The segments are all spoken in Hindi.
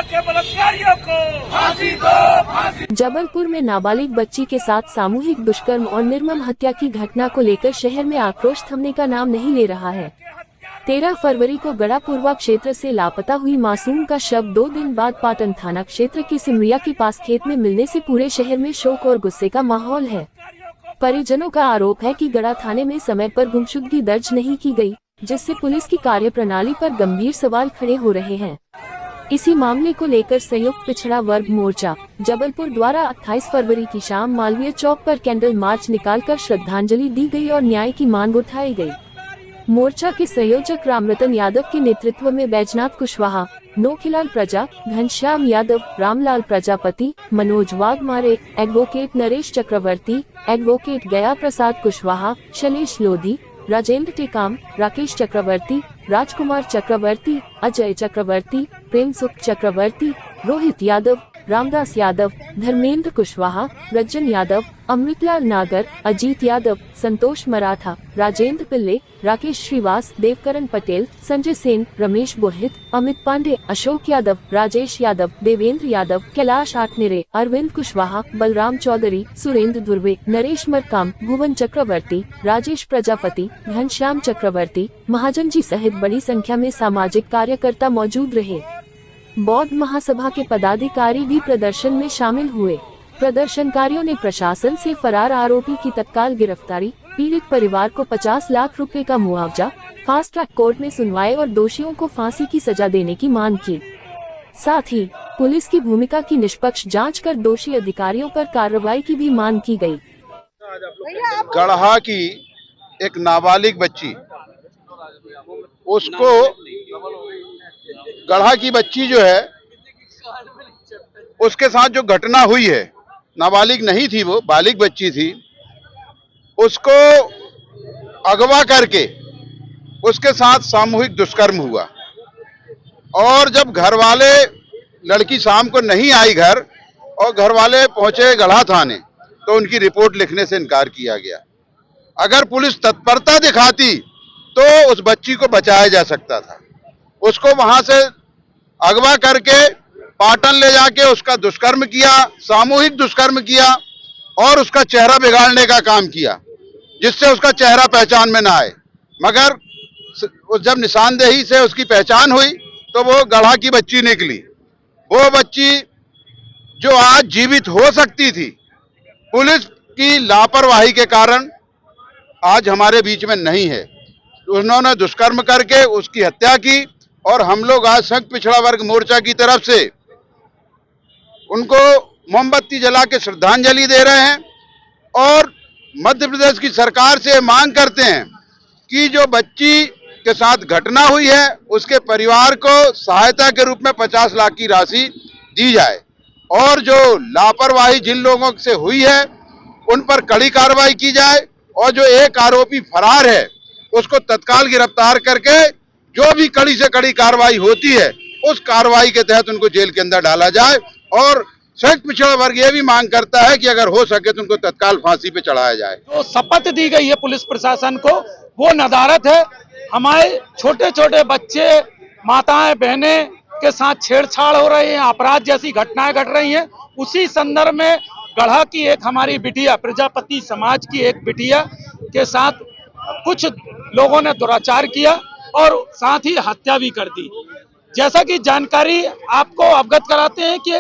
के बलात्कारियों को फांसी दो, फांसी। जबलपुर में नाबालिग बच्ची के साथ सामूहिक दुष्कर्म और निर्मम हत्या की घटना को लेकर शहर में आक्रोश थमने का नाम नहीं ले रहा है। 13 फरवरी को गढ़ापुरवा क्षेत्र से लापता हुई मासूम का शव 2 दिन बाद पाटन थाना क्षेत्र के सिमरिया के पास खेत में मिलने से पूरे शहर में शोक और गुस्से का माहौल है। परिजनों का आरोप है कि गढ़ा थाने में समय पर गुमशुदगी दर्ज नहीं की गई, जिससे पुलिस की कार्यप्रणाली पर गंभीर सवाल खड़े हो रहे हैं। इसी मामले को लेकर संयुक्त पिछड़ा वर्ग मोर्चा जबलपुर द्वारा 28 फरवरी की शाम मालवीय चौक पर कैंडल मार्च निकालकर श्रद्धांजलि दी गई और न्याय की मांग उठाई गई। मोर्चा के संयोजक रामरतन यादव के नेतृत्व में बैजनाथ कुशवाहा, नोखीलाल प्रजा, घनश्याम यादव, रामलाल प्रजापति, मनोज वाघमारे, एडवोकेट नरेश चक्रवर्ती, एडवोकेट गया प्रसाद कुशवाहा, शैलेश लोधी, राजेंद्र टेकाम, राकेश चक्रवर्ती, राजकुमार चक्रवर्ती, अजय चक्रवर्ती, प्रेम सुख चक्रवर्ती, रोहित यादव, रामदास यादव, धर्मेंद्र कुशवाहा, रज्जन यादव, अमृतलाल नागर, अजीत यादव, संतोष मराठा, राजेंद्र पिल्ले, राकेश श्रीवास, देवकरण पटेल, संजय सेन, रमेश बोहित, अमित पांडे, अशोक यादव, राजेश यादव, देवेंद्र यादव, कैलाश आठनेरे, अरविंद कुशवाहा, बलराम चौधरी, सुरेंद्र दुर्वे, नरेश मरकाम, भुवन चक्रवर्ती, राजेश प्रजापति, घनश्याम चक्रवर्ती, महाजन जी सहित बड़ी संख्या में सामाजिक कार्यकर्ता मौजूद रहे। बौद्ध महासभा के पदाधिकारी भी प्रदर्शन में शामिल हुए। प्रदर्शनकारियों ने प्रशासन से फरार आरोपी की तत्काल गिरफ्तारी, पीड़ित परिवार को 50 लाख रुपए का मुआवजा, फास्ट ट्रैक कोर्ट में सुनवाई और दोषियों को फांसी की सजा देने की मांग की। साथ ही पुलिस की भूमिका की निष्पक्ष जांच कर दोषी अधिकारियों पर कार्रवाई की भी मांग की गई। गढ़ा की एक नाबालिग बच्ची, उसको गढ़ा की बच्ची जो है उसके साथ जो घटना हुई है, नाबालिग नहीं थी, वो बालिग बच्ची थी, उसको अगवा करके उसके साथ सामूहिक दुष्कर्म हुआ। और जब घर वाले, लड़की शाम को नहीं आई घर और घर वाले पहुंचे गढ़ा थाने, तो उनकी रिपोर्ट लिखने से इनकार किया गया। अगर पुलिस तत्परता दिखाती तो उस बच्ची को बचाया जा सकता था। उसको वहां से अगवा करके पाटन ले जाके उसका दुष्कर्म किया, सामूहिक दुष्कर्म किया और उसका चेहरा बिगाड़ने का काम किया, जिससे उसका चेहरा पहचान में ना आए। मगर जब निशानदेही से उसकी पहचान हुई तो वो गढ़ा की बच्ची निकली। वो बच्ची जो आज जीवित हो सकती थी, पुलिस की लापरवाही के कारण आज हमारे बीच में नहीं है। उन्होंने दुष्कर्म करके उसकी हत्या की और हम लोग आज संघ पिछड़ा वर्ग मोर्चा की तरफ से उनको मोमबत्ती जला के श्रद्धांजलि दे रहे हैं और मध्य प्रदेश की सरकार से मांग करते हैं कि जो बच्ची के साथ घटना हुई है उसके परिवार को सहायता के रूप में 50 लाख की राशि दी जाए और जो लापरवाही जिन लोगों से हुई है उन पर कड़ी कार्रवाई की जाए और जो एक आरोपी फरार है उसको तत्काल गिरफ्तार करके जो भी कड़ी से कड़ी कार्रवाई होती है उस कार्रवाई के तहत उनको जेल के अंदर डाला जाए। और संयुक्त पिछड़ा वर्ग ये भी मांग करता है कि अगर हो सके तो उनको तत्काल फांसी पे चढ़ाया जाए। जो शपथ दी गई है पुलिस प्रशासन को वो नदारत है। हमारे छोटे छोटे बच्चे, माताएं, बहनें के साथ छेड़छाड़ हो रही है, अपराध जैसी घटनाएं घट रही हैं। उसी संदर्भ में गढ़ा की एक हमारी बिटिया, प्रजापति समाज की एक बिटिया के साथ कुछ लोगों ने दुराचार किया और साथ ही हत्या भी कर दी। जैसा कि जानकारी आपको अवगत कराते हैं कि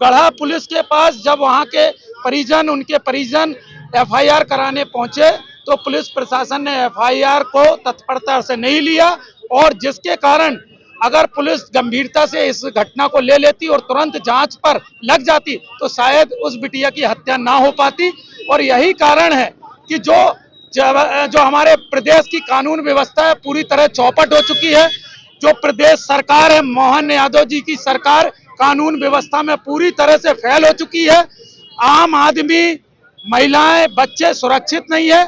गढ़ा पुलिस के पास जब वहां के परिजन, उनके परिजन एफआईआर कराने पहुंचे तो पुलिस प्रशासन ने एफआईआर को तत्परता से नहीं लिया और जिसके कारण अगर पुलिस गंभीरता से इस घटना को ले लेती और तुरंत जांच पर लग जाती तो शायद उस बिटिया की हत्या ना हो पाती। और यही कारण है कि जो हमारे प्रदेश की कानून व्यवस्था है पूरी तरह चौपट हो चुकी है। जो प्रदेश सरकार है, मोहन यादव जी की सरकार, कानून व्यवस्था में पूरी तरह से फेल हो चुकी है। आम आदमी, महिलाएं, बच्चे सुरक्षित नहीं है।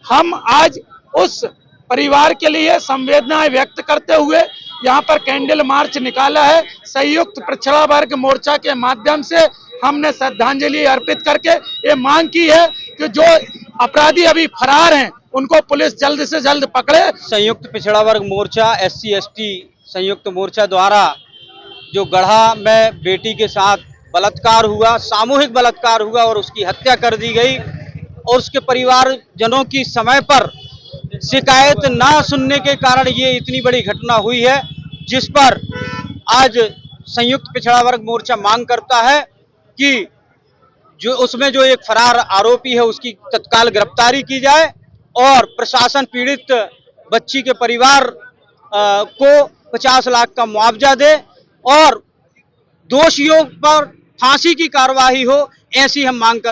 हम आज उस परिवार के लिए संवेदनाएं व्यक्त करते हुए यहाँ पर कैंडल मार्च निकाला है। संयुक्त पिछड़ा वर्ग मोर्चा के माध्यम से हमने श्रद्धांजलि अर्पित करके ये मांग की है कि जो अपराधी अभी फरार हैं उनको पुलिस जल्द से जल्द पकड़े। संयुक्त पिछड़ा वर्ग मोर्चा SC ST संयुक्त मोर्चा द्वारा जो गढ़ा में बेटी के साथ बलात्कार हुआ, सामूहिक बलात्कार हुआ और उसकी हत्या कर दी गई, और उसके परिवारजनों की समय पर शिकायत ना सुनने के कारण ये इतनी बड़ी घटना हुई है, जिस पर आज संयुक्त पिछड़ा वर्ग मोर्चा मांग करता है कि जो उसमें जो एक फरार आरोपी है उसकी तत्काल गिरफ्तारी की जाए और प्रशासन पीड़ित बच्ची के परिवार को 50 लाख का मुआवजा दे और दोषियों पर फांसी की कार्यवाही हो, ऐसी हम मांग कर